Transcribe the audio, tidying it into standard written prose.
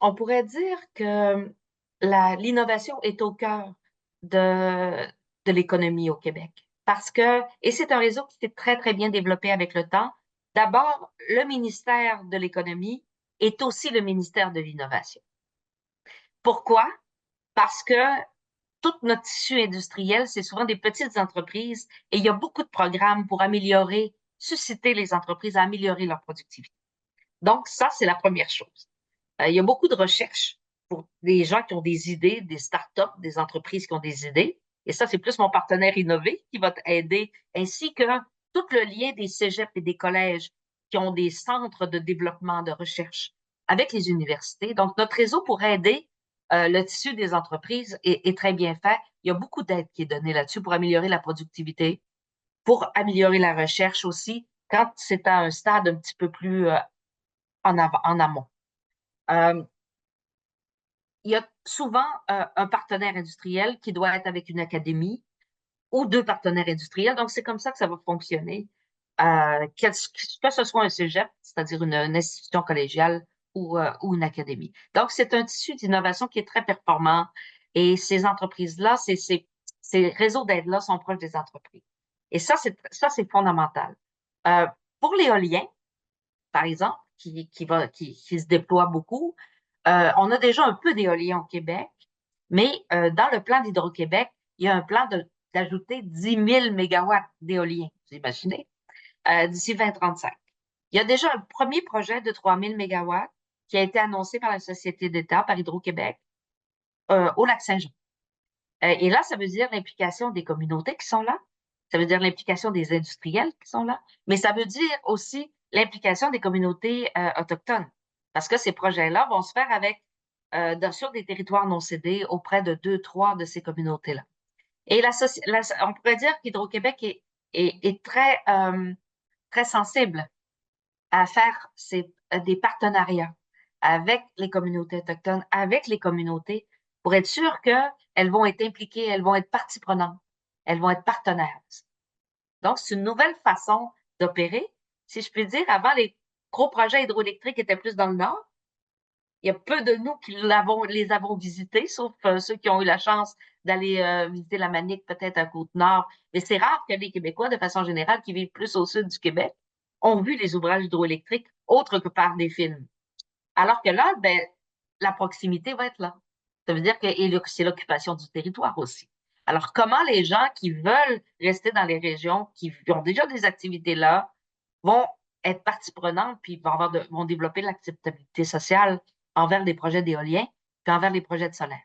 On pourrait dire que l'innovation est au cœur de, de l'économie au Québec. Et c'est un réseau qui s'est très, très bien développé avec le temps. D'abord, le ministère de l'Économie est aussi le ministère de l'Innovation. Pourquoi? Parce que tout notre tissu industriel, c'est souvent des petites entreprises et il y a beaucoup de programmes pour susciter les entreprises à améliorer leur productivité. Donc, ça, c'est la première chose. Il y a beaucoup de recherches pour des gens qui ont des idées, des startups, des entreprises qui ont des idées. Et ça, c'est plus mon partenaire Innové qui va t'aider, ainsi que tout le lien des cégeps et des collèges qui ont des centres de développement de recherche avec les universités. Donc, notre réseau pour aider le tissu des entreprises est très bien fait. Il y a beaucoup d'aide qui est donnée là-dessus pour améliorer la productivité, pour améliorer la recherche aussi, quand c'est à un stade un petit peu plus en amont. Euh, il y a souvent un partenaire industriel qui doit être avec une académie ou deux partenaires industriels. Donc, c'est comme ça que ça va fonctionner. Que ce soit un cégep, c'est-à-dire une institution collégiale ou une académie. Donc, c'est un tissu d'innovation qui est très performant et ces entreprises-là, ces réseaux d'aide-là sont proches des entreprises. Et ça, c'est fondamental. Euh, pour l'éolien, par exemple, qui se déploie beaucoup, on a déjà un peu d'éolien au Québec, mais dans le plan d'Hydro-Québec, il y a un plan d'ajouter 10 000 mégawatts d'éolien, vous imaginez, d'ici 2035. Il y a déjà un premier projet de 3 000 mégawatts qui a été annoncé par la Société d'État, par Hydro-Québec, au Lac-Saint-Jean. Et là, ça veut dire l'implication des communautés qui sont là, ça veut dire l'implication des industriels qui sont là, mais ça veut dire aussi l'implication des communautés autochtones, parce que ces projets-là vont se faire sur des territoires non cédés auprès de deux, trois de ces communautés-là. Et on pourrait dire qu'Hydro-Québec est très sensible à faire des partenariats avec les communautés autochtones, avec les communautés, pour être sûr qu'elles vont être impliquées, elles vont être partie prenante, elles vont être partenaires. Donc, c'est une nouvelle façon d'opérer. Si je puis dire, avant, les gros projets hydroélectriques étaient plus dans le nord. Il y a peu de nous qui les avons visités, sauf ceux qui ont eu la chance d'aller visiter la Manique, peut-être à Côte-Nord. Mais c'est rare que les Québécois, de façon générale, qui vivent plus au sud du Québec, ont vu les ouvrages hydroélectriques autres que par des films. Alors que là, ben, la proximité va être là. Ça veut dire que c'est l'occupation du territoire aussi. Alors, comment les gens qui veulent rester dans les régions, qui ont déjà des activités là, vont être partie prenante, puis vont développer l'acceptabilité sociale envers les projets d'éolien, puis envers les projets de solaire.